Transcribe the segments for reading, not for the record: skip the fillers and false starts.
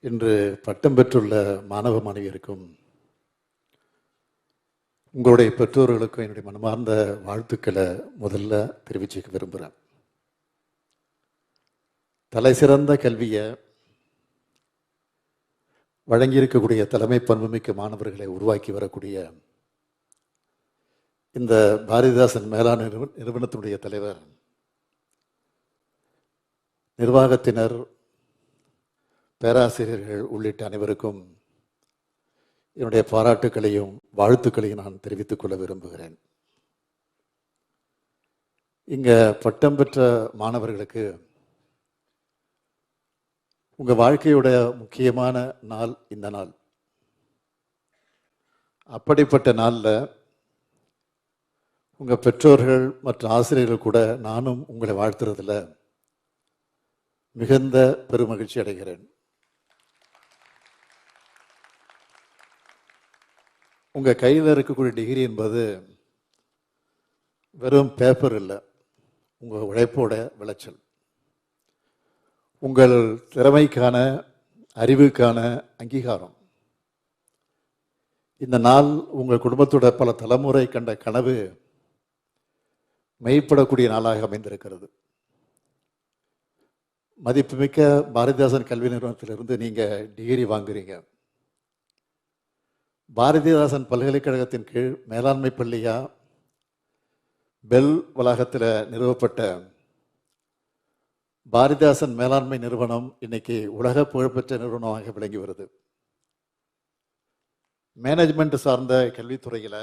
இன்று பட்டம் பெற்றுள்ள மாணவ மாணவியருக்கும் உங்களுடைய பெற்றோர்களுக்கும் என்னுடைய மனமார்ந்த வாழ்த்துக்களை முதல்ல தெரிவிச்சுக்க விரும்புகிறேன். தலை சிறந்த கல்வியை வழங்கியிருக்கக்கூடிய தலைமை பண்புமிக்க மாணவர்களை உருவாக்கி வரக்கூடிய இந்த பாரதிதாசன் மேலாண் நிறுவனத்தினுடைய தலைவர், நிர்வாகத்தினர், பேராசிரியர்கள் உள்ளிட்ட அனைவருக்கும் என்னுடைய பாராட்டுக்களையும் வாழ்த்துக்களையும் நான் தெரிவித்துக் கொள்ள விரும்புகிறேன். இங்கே பட்டம் பெற்ற மாணவர்களுக்கு உங்கள் வாழ்க்கையோட முக்கியமான நாள் இந்த நாள். அப்படிப்பட்ட நாளில் உங்கள் பெற்றோர்கள் மற்றும் ஆசிரியர்கள் கூட நானும் உங்களை வாழ்த்துறதுல மிகுந்த பெருமகிழ்ச்சி அடைகிறேன். உங்கள் கையில் இருக்கக்கூடிய டிகிரி என்பது வெறும் பேப்பர் இல்லை, உங்கள் உழைப்போட விளைச்சல். உங்கள் திறமைக்கான, அறிவுக்கான அங்கீகாரம். இந்த நாள் உங்கள் குடும்பத்தோட பல தலைமுறை கண்ட கனவு மெய்ப்படக்கூடிய நாளாக அமைந்திருக்கிறது. மதிப்புமிக்க பாரதிதாசன் கல்வி நிறுவனத்திலிருந்து நீங்கள் டிகிரி வாங்குறீங்க. பாரதிதாசன் பல்கலைக்கழகத்தின் கீழ் மேலாண்மை பள்ளியா பெல் வளாகத்தில் நிறுவப்பட்ட பாரதிதாசன் மேலாண்மை நிறுவனம் இன்னைக்கு உலக புகழ்பெற்ற நிறுவனமாக விளங்கி வருது. மேனேஜ்மெண்ட் சார்ந்த கல்வித்துறையில்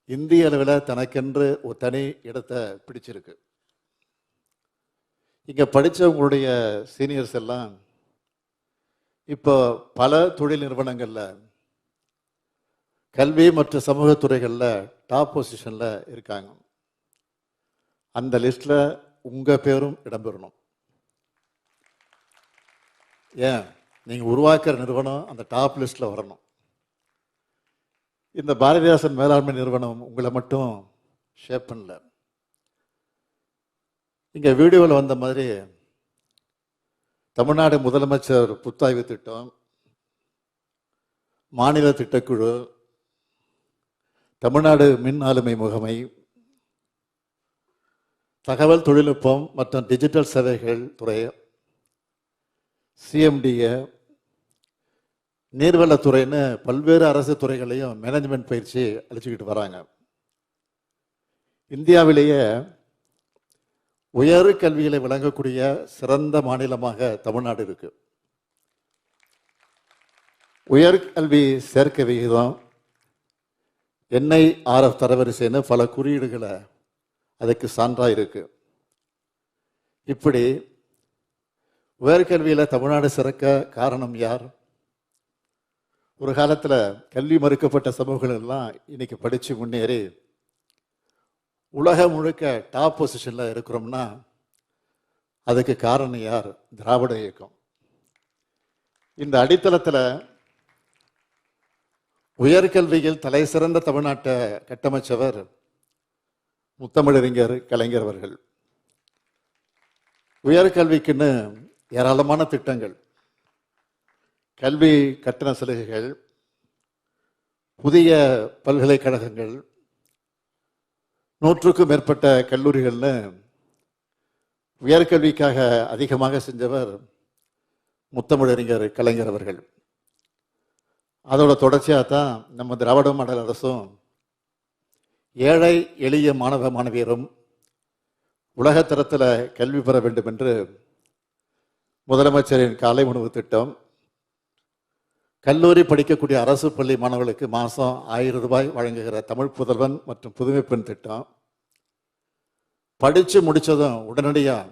இந்திய அளவில் தனக்கென்று ஒரு தனி இடத்தை பிடிச்சிருக்கு. இங்கே படித்தவங்களுடைய சீனியர்ஸ் எல்லாம் இப்போ பல தொழில் நிறுவனங்களில், கல்வி மற்றும் சமூக துறைகளில் டாப் பொசிஷனில் இருக்காங்க. அந்த லிஸ்டில் உங்கள் பேரும் இடம்பெறணும். ஏன், நீங்கள் உருவாக்குற நிறுவனம் அந்த டாப் லிஸ்ட்டில் வரணும். இந்த பாரதிதாசன் மேலாண்மை நிறுவனம் உங்களை மட்டும் ஷேப் பண்ணல. இங்கே வீடியோவில் வந்த மாதிரி தமிழ்நாடு முதலமைச்சர் புத்தாய்வு திட்டம், மாநில திட்டக்குழு, தமிழ்நாடு மின் ஆளுமை முகமை, தகவல் தொழில்நுட்பம் மற்றும் டிஜிட்டல் சேவைகள் துறை, சிஎம்டிஏ, நீர்வளத்துறைன்னு பல்வேறு அரசு துறைகளையும் மேனேஜ்மெண்ட் பயிற்சி அளிச்சுக்கிட்டு வராங்க. இந்தியாவிலேயே உயர் கல்விகளை வழங்கக்கூடிய சிறந்த மாநிலமாக தமிழ்நாடு இருக்கு. உயர்கல்வி சேர்க்கை விகிதம், NIRF தரவரிசைன்னு பல குறியீடுகளை அதுக்கு சான்றாக இருக்கு. இப்படி உயர்கல்வியில் தமிழ்நாடு சிறக்க காரணம் யார்? ஒரு காலத்தில் கல்வி மறுக்கப்பட்ட சமூகங்கள் எல்லாம் இன்னைக்கு படித்து முன்னேறி உலகம் முழுக்க டாப் பொசிஷனில் இருக்கிறோம்னா அதுக்கு காரணம் யார்? திராவிட இயக்கம். இந்த அடித்தளத்தில் உயர்கல்வியில் தலை சிறந்த தமிழ்நாட்டை கட்டமைச்சவர் முத்தமிழறிஞர் கலைஞர் அவர்கள். உயர்கல்விக்குன்னு ஏராளமான திட்டங்கள், கல்வி கட்டண சலுகைகள், புதிய பல்கலைக்கழகங்கள், 100க்கும் மேற்பட்ட கல்லூரிகள்னு உயர்கல்விக்காக அதிகமாக செஞ்சவர் முத்தமிழறிஞர் கலைஞர் அவர்கள். அதோட தொடர்ச்சியாக தான் நம்ம திராவிட மாடல் அரசும் ஏழை எளிய மாணவ மாணவியரும் உலகத்தரத்தில் கல்வி பெற வேண்டும் என்று முதலமைச்சரின் காலை உணவு திட்டம், கல்லூரி படிக்கக்கூடிய அரசு பள்ளி மாணவர்களுக்கு மாதம் 1000 ரூபாய் வழங்குகிற தமிழ் புதல்வன் மற்றும் புதுமை பெண் திட்டம், படித்து முடித்ததும் உடனடியாக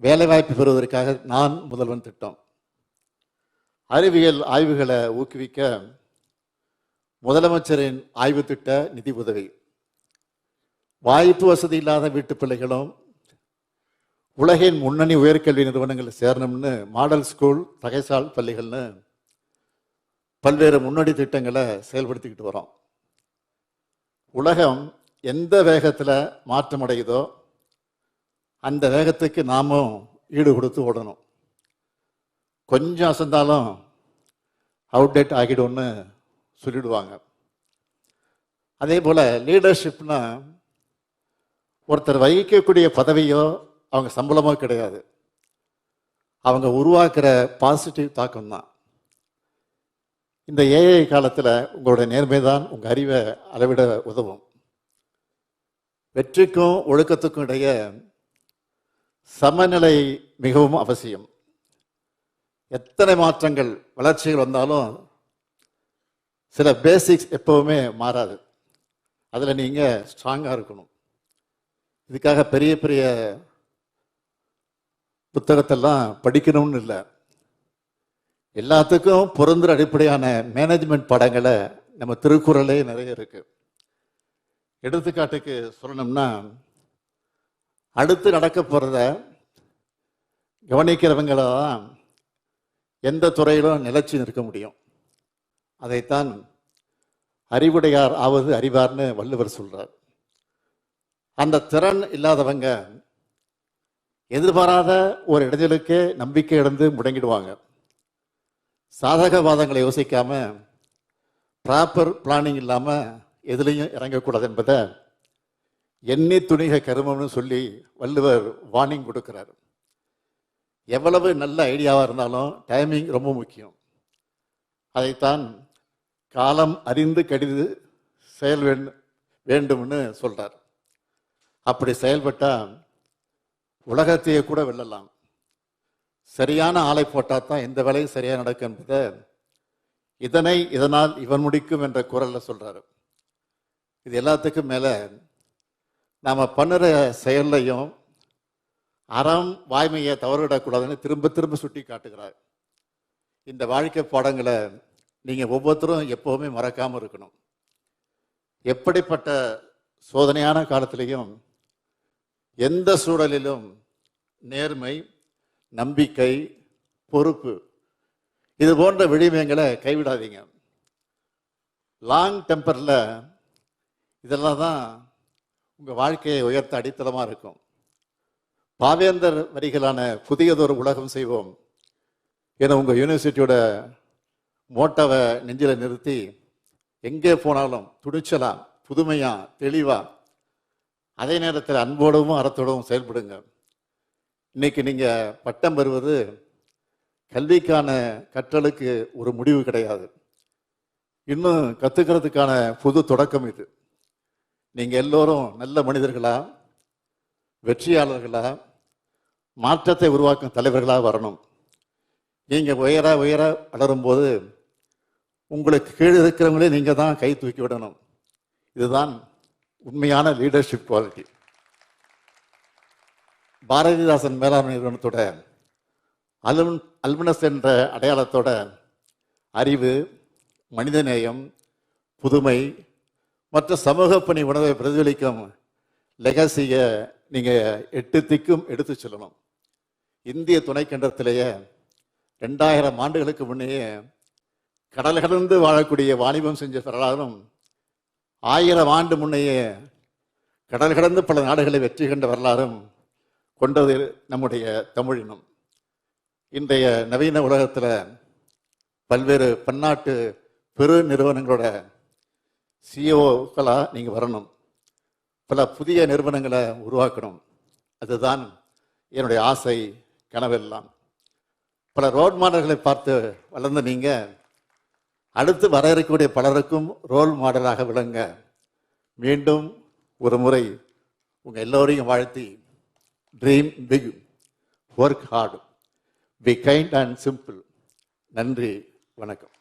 வேலைவாய்ப்பு பெறுவதற்காக நான் முதல்வன் திட்டம், அறிவியல் ஆய்வுகளை ஊக்குவிக்க முதலமைச்சரின் ஆய்வு திட்ட நிதி உதவி, வாய்ப்பு வசதி இல்லாத வீட்டு பிள்ளைகளும் உலகின் முன்னணி உயர்கல்வி நிறுவனங்களில் சேரணும்னு மாடல் ஸ்கூல், தகைசால் பள்ளிகள்னு பல்வேறு முன்னோடி திட்டங்களை செயல்படுத்திக்கிட்டு வரோம். உலகம் எந்த வேகத்தில் மாற்றம் அடையுதோ அந்த வேகத்துக்கு நாமும் ஈடு கொடுத்து ஓடணும். கொஞ்சம் அசந்தாலும் அவுடேட் ஆகிடும்னு சொல்லிடுவாங்க. அதே போல் லீடர்ஷிப்னா ஒருத்தர் வகிக்கக்கூடிய பதவியோ அவங்க சம்பளமோ கிடையாது, அவங்க உருவாக்குற பாசிட்டிவ் தாக்கம் தான். இந்த ஏஐ காலத்தில் உங்களுடைய நேர்மை தான் உங்கள் அறிவை அளவிட உதவும். வெற்றிக்கும் ஒழுக்கத்துக்கும் இடையே சமநிலை மிகவும் அவசியம். எத்தனை மாற்றங்கள் வளர்ச்சிகள் வந்தாலும் சில பேசிக்ஸ் எப்பவுமே மாறாது. அதில் நீங்கள் ஸ்ட்ராங்காக இருக்கணும். இதுக்காக பெரிய பெரிய புத்தகத்தெல்லாம் படிக்கணும்னு இல்லை, எல்லாத்துக்கும் பொருந்துற அடிப்படையான மேனேஜ்மெண்ட் பாடங்களை நம்ம திருக்குறளே நிறைய இருக்கு. எடுத்துக்காட்டுக்கு சொல்லணும்னா, அடுத்து நடக்க போகிறத கவனிக்கிறவங்கள தான் எந்த துறையிலும் நிலைச்சி நிற்க முடியும். அதைத்தான் அறிவுடையார் ஆவது அறிவார்னு வள்ளுவர் சொல்றார். அந்த திறன் இல்லாதவங்க எதிர்பாராத ஒரு இடைஞ்சலுக்கே நம்பிக்கை இழந்து முடங்கிடுவாங்க. சாதகவாதங்களை யோசிக்காம ப்ராப்பர் பிளானிங் இல்லாமல் எதுலையும் இறங்கக்கூடாது என்பதை எண்ணி துணிக கருமம்னு சொல்லி வள்ளுவர் வார்னிங் கொடுக்கிறார். எவ்வளவு நல்ல ஐடியாவாக இருந்தாலும் டைமிங் ரொம்ப முக்கியம். அதைத்தான் காலம் அறிந்து கடிது செயல் வேண்டும்னு சொல்றார். அப்படி செயல்பட்டால் உலகத்தையே கூட வெல்லலாம். சரியான ஆளை போட்டால் தான் எந்த வேலையும் சரியாக நடக்கும் என்பதை இதனால் இவன் முடிக்கும் என்ற குரலில் சொல்றாரு. இது எல்லாத்துக்கும் மேலே நாம் பண்ணுற செயல்லையும் அறம் வாய்மையை தவறுவிடக்கூடாதுன்னு திரும்ப திரும்ப சுட்டி காட்டுகிறார். இந்த வாழ்க்கை பாடங்களை நீங்கள் ஒவ்வொருத்தரும் எப்போவுமே மறக்காமல் இருக்கணும். எப்படிப்பட்ட சோதனையான காலத்திலையும் எந்த சூழலிலும் நேர்மை, நம்பிக்கை, பொறுப்பு இது போன்ற விழுமியங்களை கைவிடாதீங்க. லாங் டெம்பரில் இதெல்லாம் தான் உங்கள் வாழ்க்கையை உயர்த்த அடித்தளமாக இருக்கும். பாவேந்தர் வரிகளான புதியதொரு உலகம் செய்வோம் என உங்கள் யூனிவர்சிட்டியோட மோட்டாவை நெஞ்சில் நிறுத்தி எங்கே போனாலும் துணிச்சலா, புதுமையா, தெளிவா, அதே நேரத்தில் அன்போடவும் அறத்தோடவும் செயல்படுங்க. இன்னைக்கு நீங்கள் பட்டம் பெறுவது கல்விக்கான கற்றலுக்கு ஒரு முடிவு கிடையாது, இன்னும் கற்றுக்கிறதுக்கான புது தொடக்கம் இது. நீங்கள் எல்லோரும் நல்ல மனிதர்களா, வெற்றியாளர்களா, மாற்றத்தை உருவாக்கும் தலைவர்களாக வரணும். நீங்கள் உயர உயர வளரும்போது உங்களுக்கு கீழே இருக்கிறவங்களே நீங்கள் தான் கை தூக்கி விடணும். இதுதான் உண்மையான லீடர்ஷிப் குவாலிட்டி. பாரதிதாசன் மேலாண்மை நிறுவனத்தோட அல்மினஸ் என்ற அடையாளத்தோட அறிவு, மனிதநேயம், புதுமை மற்ற சமூக பணி உணவை பிரதிபலிக்கும் லெகசியை நீங்கள் 8 திக்கும் எடுத்து செல்லணும். இந்திய துணைக்கண்டத்திலேயே 2000 ஆண்டுகளுக்கு முன்னையே கடல் கடந்து வாழக்கூடிய வாணிபம் செஞ்ச வரலாறும் 1000 ஆண்டு முன்னையே கடல் கடந்து பல நாடுகளை வெற்றி கண்ட வரலாறும் கொண்டது நம்முடைய தமிழினம். இன்றைய நவீன உலகத்தில் பல்வேறு பன்னாட்டு பெரு நிறுவனங்களோட சிஇஓக்களாக நீங்கள் வரணும். பல புதிய நிறுவனங்களை உருவாக்கணும். அதுதான் என்னுடைய ஆசை, கனவெல்லாம். பல ரோல் மாடல்களை பார்த்து வளர்ந்த நீங்கள் அடுத்து வர இருக்கக்கூடிய பலருக்கும் ரோல் மாடலாக விளங்க மீண்டும் ஒரு முறை உங்கள் எல்லோரையும் வாழ்த்தி, dream big, work hard, be kind and simple. நன்றி, வணக்கம்.